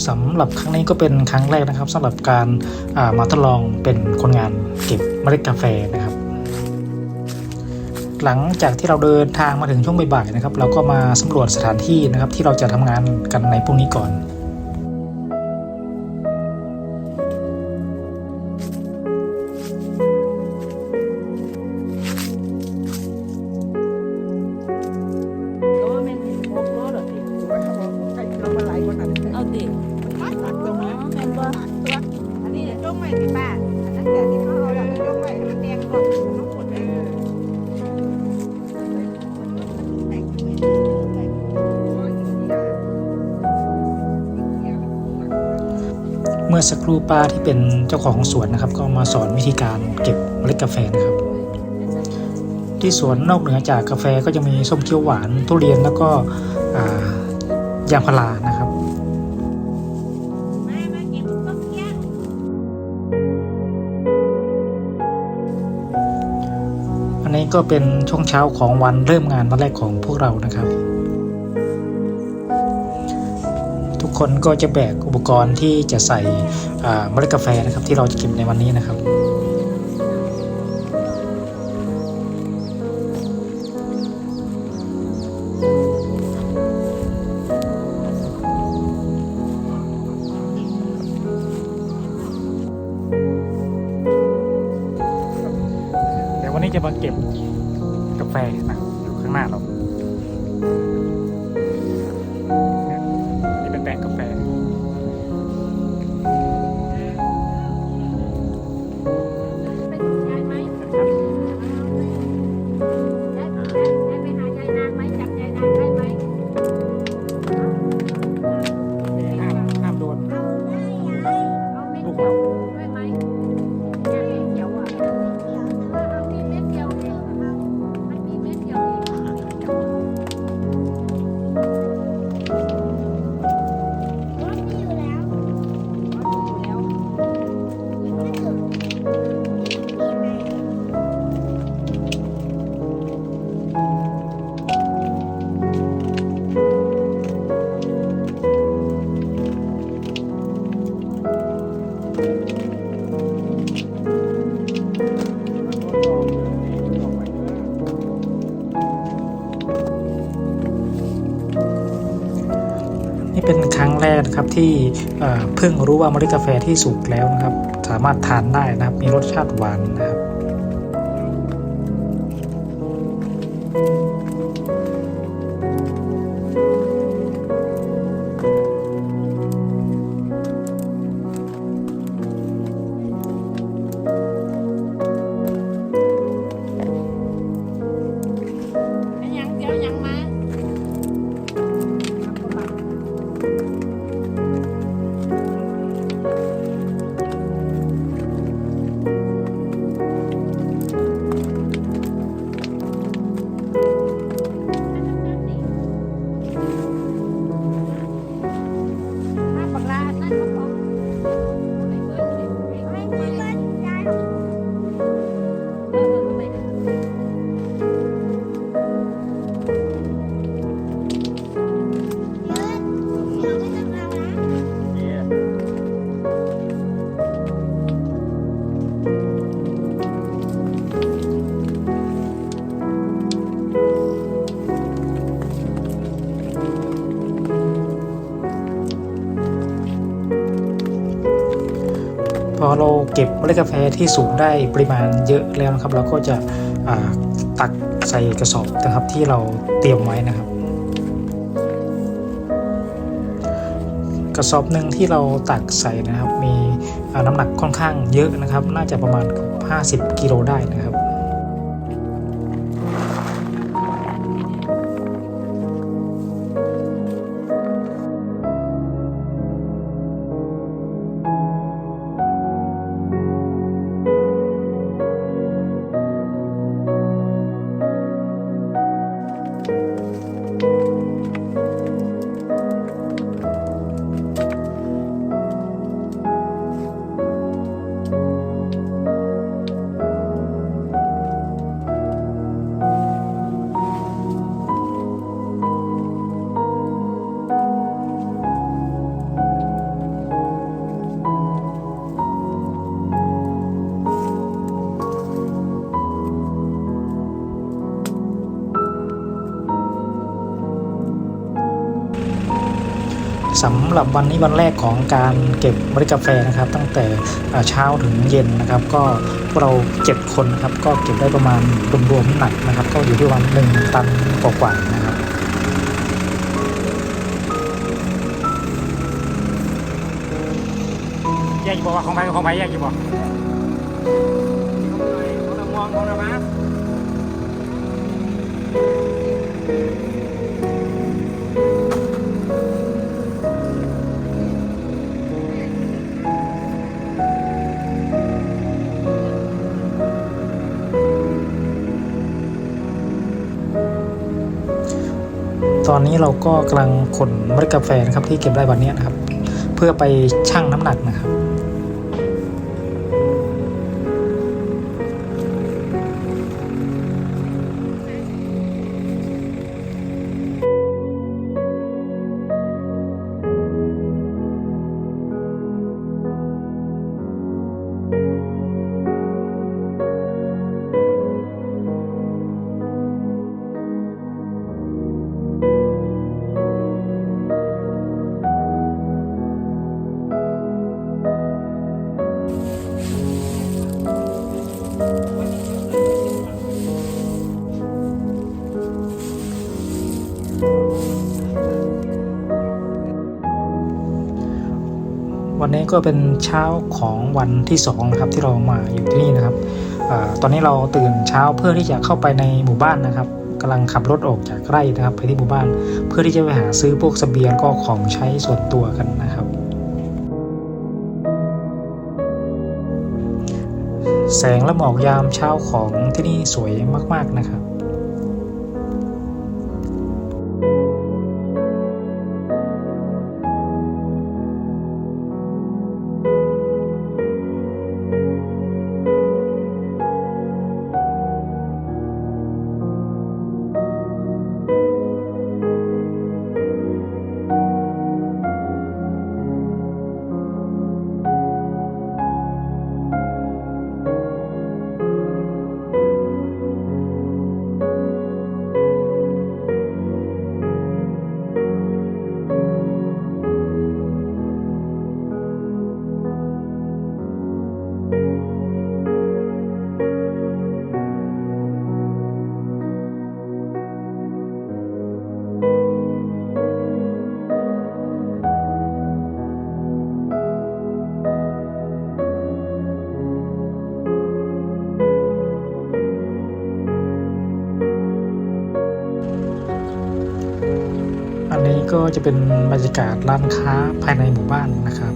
สำหรับครั้งนี้ก็เป็นครั้งแรกนะครับสำหรับการมาทดลองเป็นคนงานเก็บเมล็ดกาแฟนะครับ หลังจากที่เราเดินทางมาถึงช่วงบ่ายๆนะครับเราก็มาสำรวจสถานที่นะครับที่เราจะทำงานกันในพรุ่งนี้ก่อนเอาดิมันตัดตรงนี้ แม่นบ่ ตัวอันนี้เนี่ยยกไว้ที่ป้าอันนั้นแต่ที่เขาเอาแล้วยกไว้ให้มันแดงก่อนทั้งหมดเลยแต่งไว้แต่งไว้อย่างนี้ เมื่อสักครู่ป้าที่เป็นเจ้าของสวนนะครับก็มาสอนวิธีการเก็บเมล็ดกาแฟนะครับที่สวนนอกเหนือจากกาแฟก็จะมีส้มเขียวหวานทุเรียนแล้วก็ยางพารานะครับอันนี้ก็เป็นช่วงเช้าของวันเริ่มงานวันแรกของพวกเรานะครับทุกคนก็จะแบกอุปกรณ์ที่จะใส่เมล็ดกาแฟนะครับที่เราจะเก็บในวันนี้นะครับวันนี้จะมาเก็บกาแฟนะอยู่ข้างหน้าเรานี่เป็นแปลงกาแฟห้ามโดนลูกเรานี่เป็นครั้งแรกนะครับที่เพิ่งรู้ว่าเมล็ดกาแฟที่สุกแล้วนะครับสามารถทานได้นะครับมีรสชาติหวานนะครับพอเราเก็บเมล็ดกาแฟที่สูงได้ปริมาณเยอะแล้วนะครับเราก็จะตักใส่กระสอบนะครับที่เราเตรียมไว้นะครับกระสอบหนึ่งที่เราตักใส่นะครับมีน้ำหนักค่อนข้างเยอะนะครับน่าจะประมาณ50 กิโลได้นะครับ สำหรับวันนี้วันแรกของการเก็บเมล็ดกาแฟนะครับตั้งแต่เช้าถึงเย็นนะครับก็พวกเรา7คนนะครับก็เก็บได้ประมาณรวมๆน้ำหนักนะครับก็อยู่ที่วัน1 ตันกว่าๆนะครับแยกอยู่บอกว่าของใครของใครแยกอยู่บอกของเรามองของเรามาตอนนี้เราก็กำลังขนเมล็ดกาแฟนะครับที่เก็บได้วันนี้นะครับเพื่อไปชั่งน้ำหนักนะครับวันนี้ก็เป็นเช้าของวันที่2นะครับที่เรามาอยู่ที่นี่นะครับตอนนี้เราตื่นเช้าเพื่อที่จะเข้าไปในหมู่บ้านนะครับกำลังขับรถออกจากไร่นะครับไปที่หมู่บ้านเพื่อที่จะไปหาซื้อพวกเสบียงก็ของใช้ส่วนตัวกันนะครับแสงและหมอกยามเช้าของที่นี่สวยมากๆนะครับอันนี้ก็จะเป็นบรรยากาศร้านค้าภายในหมู่บ้านนะครับ